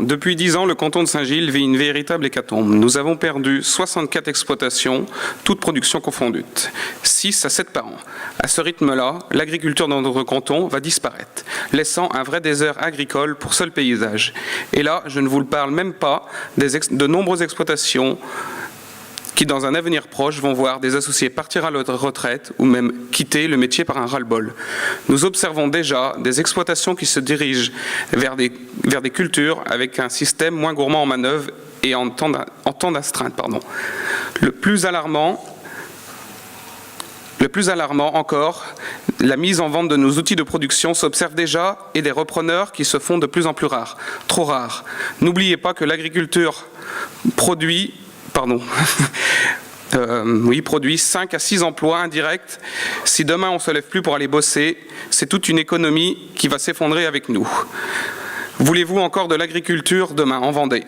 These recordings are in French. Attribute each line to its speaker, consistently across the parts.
Speaker 1: Depuis 10 ans, le canton de Saint-Gilles vit une véritable hécatombe. Nous avons perdu 64 exploitations, toutes productions confondues, 6 à 7 par an. À ce rythme-là, l'agriculture dans notre canton va disparaître, laissant un vrai désert agricole pour seul paysage. Et là, je ne vous parle même pas de nombreuses exploitations qui, dans un avenir proche, vont voir des associés partir à la retraite ou même quitter le métier par un ras-le-bol. Nous observons déjà des exploitations qui se dirigent vers des cultures avec un système moins gourmand en manœuvre et en temps d'astreinte. Le plus alarmant encore, la mise en vente de nos outils de production s'observe déjà et des repreneurs qui se font de plus en plus rares, trop rares. N'oubliez pas que l'agriculture produit 5 à 6 emplois indirects. Si demain on ne se lève plus pour aller bosser, c'est toute une économie qui va s'effondrer avec nous. Voulez-vous encore de l'agriculture demain en Vendée?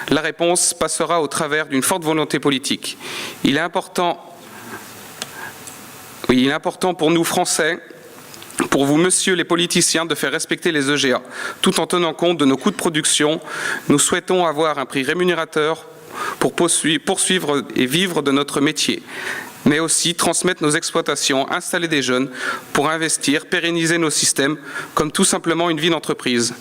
Speaker 1: La réponse passera au travers d'une forte volonté politique. Il est important pour nous Français, pour vous, messieurs les politiciens, de faire respecter les EGA, tout en tenant compte de nos coûts de production. Nous souhaitons avoir un prix rémunérateur pour poursuivre et vivre de notre métier, mais aussi transmettre nos exploitations, installer des jeunes pour investir, pérenniser nos systèmes, comme tout simplement une vie d'entreprise.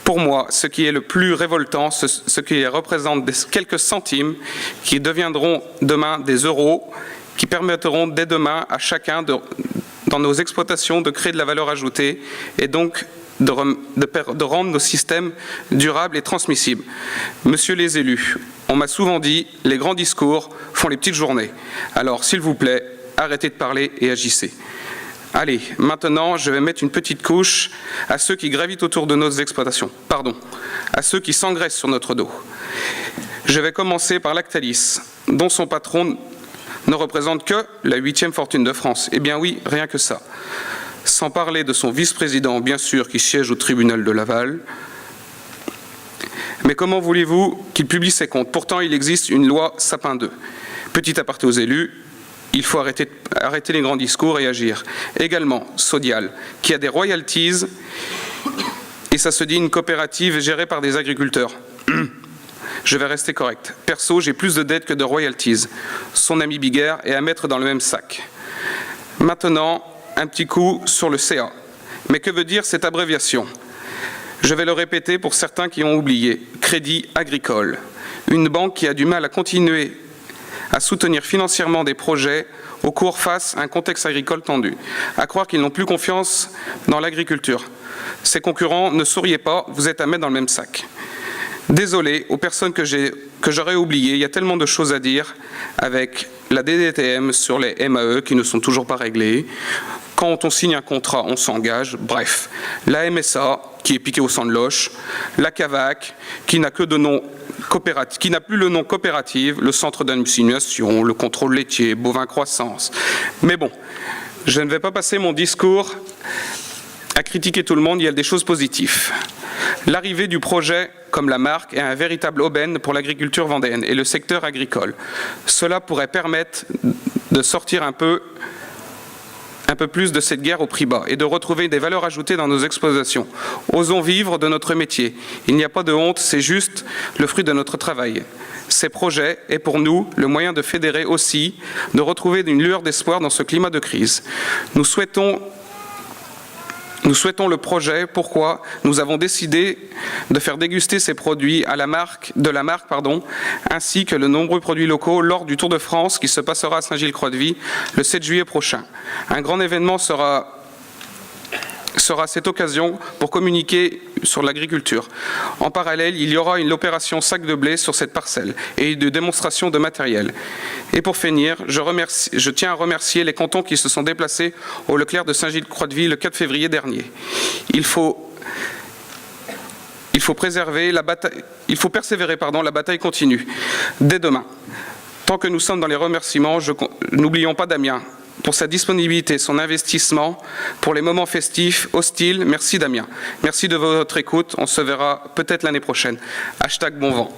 Speaker 1: Pour moi, ce qui est le plus révoltant, ce qui représente quelques centimes qui deviendront demain des euros, qui permettront dès demain à chacun dans nos exploitations de créer de la valeur ajoutée et donc de rendre nos systèmes durables et transmissibles. Messieurs les élus, on m'a souvent dit, les grands discours font les petites journées. Alors, s'il vous plaît, arrêtez de parler et agissez. Allez, maintenant, je vais mettre une petite couche à ceux qui gravitent autour de nos exploitations. À ceux qui s'engraissent sur notre dos. Je vais commencer par Lactalis, dont son patron ne représente que la 8e fortune de France. Eh bien oui, rien que ça. Sans parler de son vice-président, bien sûr, qui siège au tribunal de Laval. Mais comment voulez-vous qu'il publie ses comptes? Pourtant, il existe une loi Sapin 2. Petit aparté aux élus, il faut arrêter les grands discours et agir. Également, Sodial, qui a des royalties, et ça se dit une coopérative gérée par des agriculteurs. Je vais rester correct. Perso, j'ai plus de dettes que de royalties. Son ami Biguer est à mettre dans le même sac. Maintenant, un petit coup sur le CA. Mais que veut dire cette abréviation? Je vais le répéter pour certains qui ont oublié. Crédit Agricole. Une banque qui a du mal à continuer à soutenir financièrement des projets au cours face à un contexte agricole tendu. À croire qu'ils n'ont plus confiance dans l'agriculture. Ses concurrents, ne souriez pas, vous êtes à mettre dans le même sac. Désolé aux personnes que j'aurais oubliées, il y a tellement de choses à dire avec la DDTM sur les MAE qui ne sont toujours pas réglées. Quand on signe un contrat, on s'engage, bref. La MSA qui est piquée au sang de loche, la CAVAC qui n'a plus le nom coopérative, le centre d'insinuation, le contrôle laitier, bovin croissance. Mais bon, je ne vais pas passer mon discours à critiquer tout le monde, il y a des choses positives. L'arrivée du projet comme la marque est un véritable aubaine pour l'agriculture vendéenne et le secteur agricole. Cela pourrait permettre de sortir un peu plus de cette guerre au prix bas et de retrouver des valeurs ajoutées dans nos exploitations. Osons vivre de notre métier. Il n'y a pas de honte, c'est juste le fruit de notre travail. Ces projets est pour nous le moyen de fédérer aussi, de retrouver une lueur d'espoir dans ce climat de crise. Nous souhaitons le projet. Pourquoi? Nous avons décidé de faire déguster ces produits de la marque, ainsi que de nombreux produits locaux lors du Tour de France qui se passera à Saint-Gilles-Croix-de-Vie le 7 juillet prochain. Un grand événement sera cette occasion pour communiquer sur l'agriculture. En parallèle, il y aura l'opération sac de blé sur cette parcelle et de démonstration de matériel. Et pour finir, je tiens à remercier les cantons qui se sont déplacés au Leclerc de Saint-Gilles-Croix-de-Vie le 4 février dernier. Il faut persévérer, la bataille continue. Dès demain. Tant que nous sommes dans les remerciements, n'oublions pas Damien pour sa disponibilité, son investissement, pour les moments festifs, hostiles. Merci Damien. Merci de votre écoute. On se verra peut-être l'année prochaine. #BonVent.